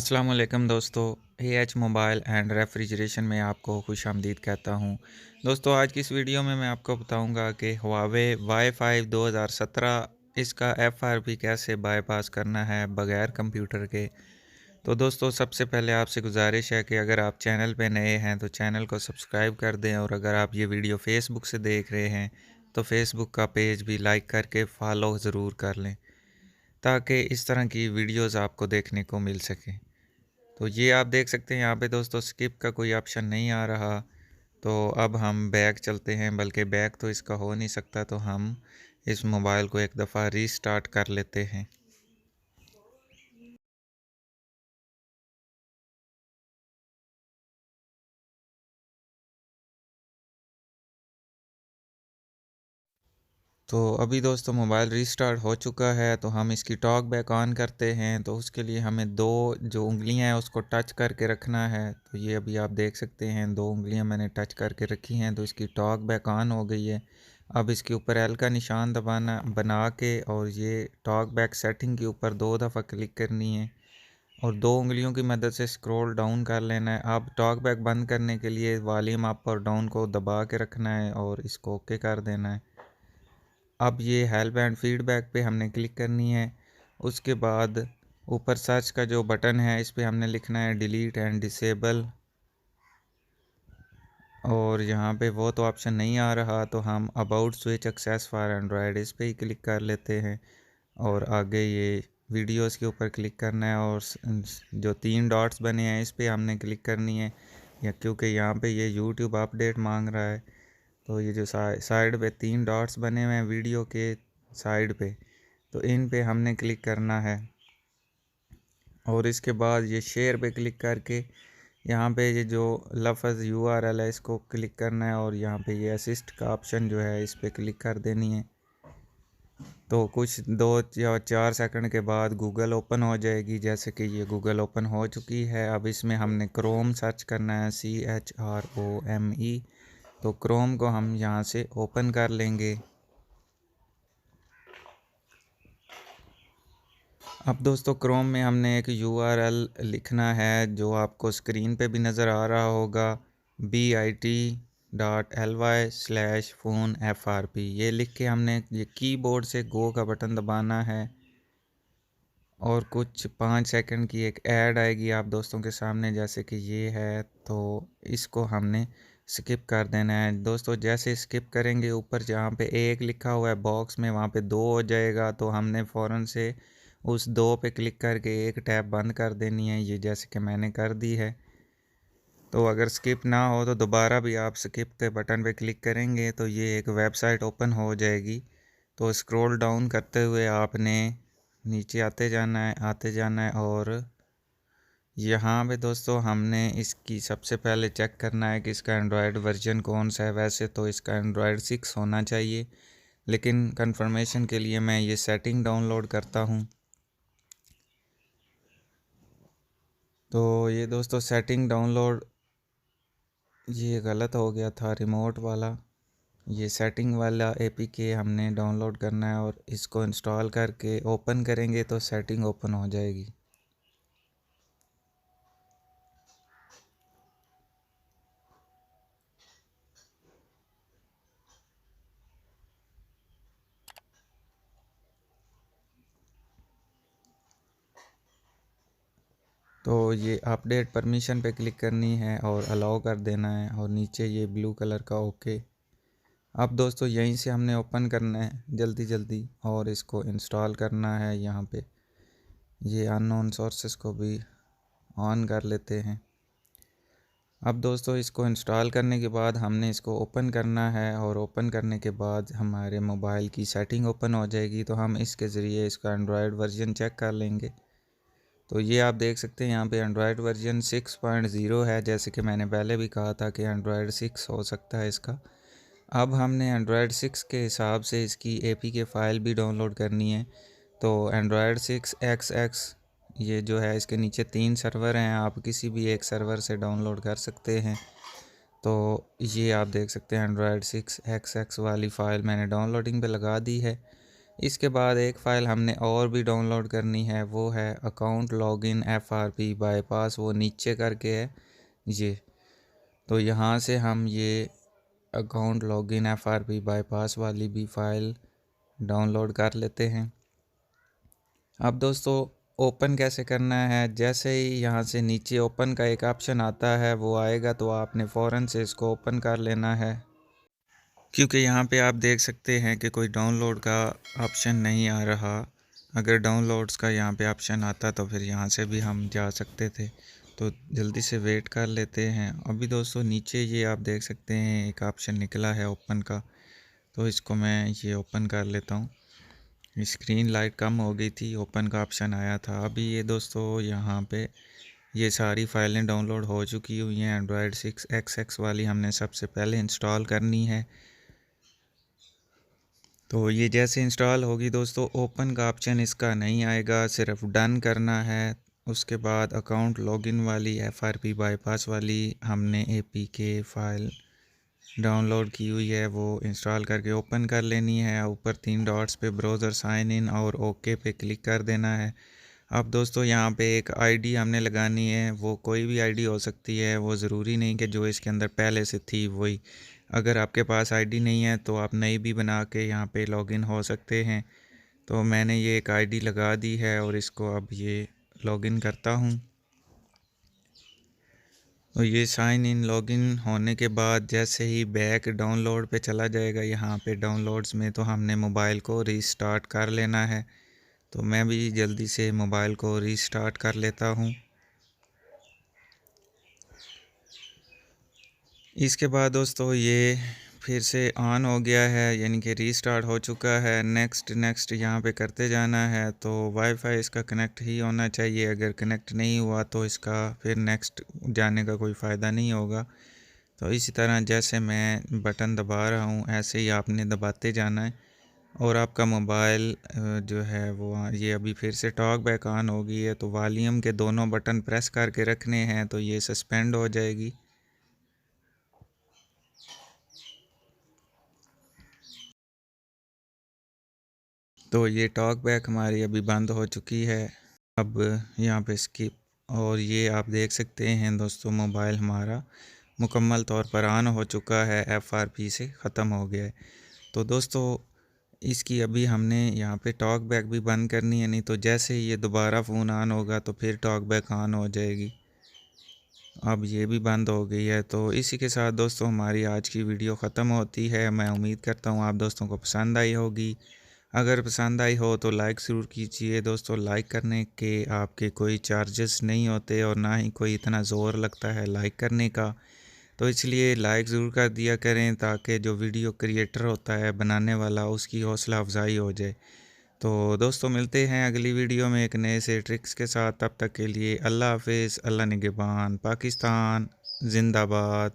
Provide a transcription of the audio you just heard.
अस्सलाम वालेकुम दोस्तों। एच मोबाइल एंड रेफ्रिजरेशन में आपको खुश आमदीद कहता हूँ। दोस्तों आज की इस वीडियो में मैं आपको बताऊँगा कि हुआवे वाई-फाई 2017 इसका एफआरपी कैसे बाईपास करना है बग़ैर कंप्यूटर के। तो दोस्तों सबसे पहले आपसे गुजारिश है कि अगर आप चैनल पे नए हैं तो चैनल को सब्सक्राइब कर दें, और अगर आप ये वीडियो फेसबुक से देख रहे हैं तो फेसबुक का पेज भी लाइक करके फॉलो ज़रूर कर लें, ताकि इस तरह की वीडियोज़ आपको देखने को मिल सकें। तो ये आप देख सकते हैं यहाँ पे दोस्तों स्किप का कोई ऑप्शन नहीं आ रहा। तो अब हम बैक चलते हैं, बल्कि बैक तो इसका हो नहीं सकता, तो हम इस मोबाइल को एक दफ़ा रीस्टार्ट कर लेते हैं। तो अभी दोस्तों मोबाइल रीस्टार्ट हो चुका है, तो हम इसकी टॉक बैक ऑन करते हैं। तो उसके लिए हमें दो जो उंगलियां हैं उसको टच करके रखना है। तो ये अभी आप देख सकते हैं दो उंगलियां मैंने टच करके रखी हैं, तो इसकी टॉक बैक ऑन हो गई है। अब इसके ऊपर एल का निशान दबाना बना के, और ये टॉक बैक सेटिंग के ऊपर दो दफ़ा क्लिक करनी है और दो उंगलियों की मदद से स्क्रॉल डाउन कर लेना है। अब टॉक बैक बंद करने के लिए वॉल्यूम अप और डाउन को दबा के रखना है और इसको ओके कर देना है। अब ये हेल्प एंड फीडबैक पे हमने क्लिक करनी है। उसके बाद ऊपर सर्च का जो बटन है इस पे हमने लिखना है डिलीट एंड डिसेबल, और यहाँ पे वो तो ऑप्शन नहीं आ रहा, तो हम about switch access for Android इस पे ही क्लिक कर लेते हैं। और आगे ये वीडियोस के ऊपर क्लिक करना है, और जो तीन डॉट्स बने हैं इस पे हमने क्लिक करनी है, या क्योंकि यहाँ पे ये यूट्यूब अपडेट मांग रहा है। तो ये जो साइड पे तीन डॉट्स बने हुए हैं वीडियो के साइड पे, तो इन पे हमने क्लिक करना है। और इसके बाद ये शेयर पे क्लिक करके यहाँ पे ये जो लफ्ज़ यूआरएल है इसको क्लिक करना है, और यहाँ पे ये असिस्ट का ऑप्शन जो है इस पे क्लिक कर देनी है। तो कुछ 2 या 4 सेकंड के बाद गूगल ओपन हो जाएगी। जैसे कि ये गूगल ओपन हो चुकी है। अब इसमें हमने क्रोम सर्च करना है, CHROME। तो क्रोम को हम यहाँ से ओपन कर लेंगे। अब दोस्तों क्रोम में हमने एक यूआरएल लिखना है जो आपको स्क्रीन पे भी नज़र आ रहा होगा, bit.ly/phone-frp। ये लिख के हमने ये कीबोर्ड से गो का बटन दबाना है, और कुछ 5 सेकंड की एक ऐड आएगी आप दोस्तों के सामने, जैसे कि ये है। तो इसको हमने स्किप कर देना है दोस्तों। जैसे स्किप करेंगे ऊपर जहाँ पे एक लिखा हुआ है बॉक्स में, वहाँ पे दो हो जाएगा, तो हमने फ़ौरन से उस दो पे क्लिक करके एक टैब बंद कर देनी है, ये जैसे कि मैंने कर दी है। तो अगर स्किप ना हो तो दोबारा भी आप स्किप के बटन पे क्लिक करेंगे तो ये एक वेबसाइट ओपन हो जाएगी। तो स्क्रॉल डाउन करते हुए आपने नीचे आते जाना है, और यहाँ पे दोस्तों हमने इसकी सबसे पहले चेक करना है कि इसका एंड्रॉयड वर्जन कौन सा है। वैसे तो इसका एंड्रॉयड 6 होना चाहिए, लेकिन कंफर्मेशन के लिए मैं ये सेटिंग डाउनलोड करता हूँ। तो ये दोस्तों सेटिंग डाउनलोड ये गलत हो गया था, रिमोट वाला। ये सेटिंग वाला एपीके हमने डाउनलोड करना है, और इसको इंस्टॉल करके ओपन करेंगे तो सेटिंग ओपन हो जाएगी। तो ये अपडेट परमिशन पे क्लिक करनी है और अलाउ कर देना है, और नीचे ये ब्लू कलर का ओके। अब दोस्तों यहीं से हमने ओपन करना है जल्दी जल्दी, और इसको इंस्टॉल करना है। यहाँ पे ये अननोन सोर्सेस को भी ऑन कर लेते हैं। अब दोस्तों इसको इंस्टॉल करने के बाद हमने इसको ओपन करना है, और ओपन करने के बाद हमारे मोबाइल की सेटिंग ओपन हो जाएगी। तो हम इसके ज़रिए इसका एंड्रॉयड वर्जन चेक कर लेंगे। तो ये आप देख सकते हैं यहाँ पे एंड्रॉयड वर्जन 6.0 है, जैसे कि मैंने पहले भी कहा था कि एंड्रॉयड 6 हो सकता है इसका। अब हमने एंड्रॉयड 6 के हिसाब से इसकी एपीके फ़ाइल भी डाउनलोड करनी है। तो एंड्रॉयड 6 XX ये जो है इसके नीचे 3 सर्वर हैं, आप किसी भी एक सर्वर से डाउनलोड कर सकते हैं। तो ये आप देख सकते हैं एंड्रॉयड 6 XX वाली फ़ाइल मैंने डाउनलोडिंग पे लगा दी है। इसके बाद एक फ़ाइल हमने और भी डाउनलोड करनी है, वो है अकाउंट लॉगिन FRP बाईपास, वो नीचे करके है ये। तो यहाँ से हम ये अकाउंट लॉगिन FRP बाईपास वाली भी फ़ाइल डाउनलोड कर लेते हैं। अब दोस्तों ओपन कैसे करना है, जैसे ही यहाँ से नीचे ओपन का एक ऑप्शन आता है वो आएगा तो आपने फ़ौरन से इसको ओपन कर लेना है, क्योंकि यहाँ पे आप देख सकते हैं कि कोई डाउनलोड का ऑप्शन नहीं आ रहा। अगर डाउनलोड्स का यहाँ पे ऑप्शन आता तो फिर यहाँ से भी हम जा सकते थे, तो जल्दी से वेट कर लेते हैं। अभी दोस्तों नीचे ये आप देख सकते हैं एक ऑप्शन निकला है ओपन का, तो इसको मैं ये ओपन कर लेता हूँ। स्क्रीन लाइट कम हो गई थी, ओपन का ऑप्शन आया था। अभी ये दोस्तों यहाँ पे ये सारी फाइलें डाउनलोड हो चुकी हुई हैं। एंड्रॉयड 6 वाली हमने सबसे पहले इंस्टॉल करनी है। तो ये जैसे इंस्टॉल होगी दोस्तों, ओपन का ऑप्शन इसका नहीं आएगा, सिर्फ डन करना है। उसके बाद अकाउंट लॉगिन वाली FRP बाईपास वाली हमने APK फ़ाइल डाउनलोड की हुई है, वो इंस्टॉल करके ओपन कर लेनी है। ऊपर 3 डॉट्स पे ब्राउज़र साइन इन और ओके पे क्लिक कर देना है। अब दोस्तों यहाँ पे एक आईडी हमने लगानी है, वो कोई भी आईडी हो सकती है, वो ज़रूरी नहीं कि जो इसके अंदर पहले से थी वही। अगर आपके पास आईडी नहीं है तो आप नई भी बना के यहाँ पे लॉगिन हो सकते हैं। तो मैंने ये एक आईडी लगा दी है और इसको अब ये लॉगिन करता हूँ। तो ये साइन इन लॉगिन होने के बाद जैसे ही बैक डाउनलोड पे चला जाएगा, यहाँ पे डाउनलोड्स में तो हमने मोबाइल को रीस्टार्ट कर लेना है। तो मैं भी जल्दी से मोबाइल को रीस्टार्ट कर लेता हूँ। इसके बाद दोस्तों ये फिर से ऑन हो गया है, यानी कि रीस्टार्ट हो चुका है। नेक्स्ट नेक्स्ट यहाँ पे करते जाना है। तो वाईफाई इसका कनेक्ट ही होना चाहिए, अगर कनेक्ट नहीं हुआ तो इसका फिर नेक्स्ट जाने का कोई फ़ायदा नहीं होगा। तो इसी तरह जैसे मैं बटन दबा रहा हूँ ऐसे ही आपने दबाते जाना है और आपका मोबाइल जो है वो ये अभी फिर से टॉक बैक ऑन हो गई है। तो वॉल्यूम के दोनों बटन प्रेस करके रखने हैं, तो ये सस्पेंड हो जाएगी। तो ये टॉक बैक हमारी अभी बंद हो चुकी है। अब यहाँ पे स्किप, और ये आप देख सकते हैं दोस्तों मोबाइल हमारा मुकम्मल तौर पर ऑन हो चुका है, FRP से ख़त्म हो गया है। तो दोस्तों इसकी अभी हमने यहाँ पे टॉक बैक भी बंद करनी है, नहीं तो जैसे ही ये दोबारा फ़ोन ऑन होगा तो फिर टॉक बैक ऑन हो जाएगी। अब ये भी बंद हो गई है। तो इसी के साथ दोस्तों हमारी आज की वीडियो ख़त्म होती है। मैं उम्मीद करता हूँ आप दोस्तों को पसंद आई होगी। अगर पसंद आई हो तो लाइक ज़रूर कीजिए दोस्तों। लाइक करने के आपके कोई चार्जेस नहीं होते और ना ही कोई इतना ज़ोर लगता है लाइक करने का, तो इसलिए लाइक ज़रूर कर दिया करें ताकि जो वीडियो क्रिएटर होता है बनाने वाला उसकी हौसला अफजाई हो जाए। तो दोस्तों मिलते हैं अगली वीडियो में एक नए से ट्रिक्स के साथ। तब तक के लिए अल्लाह हाफिज़, अल्लाह निगहबान, पाकिस्तान जिंदाबाद।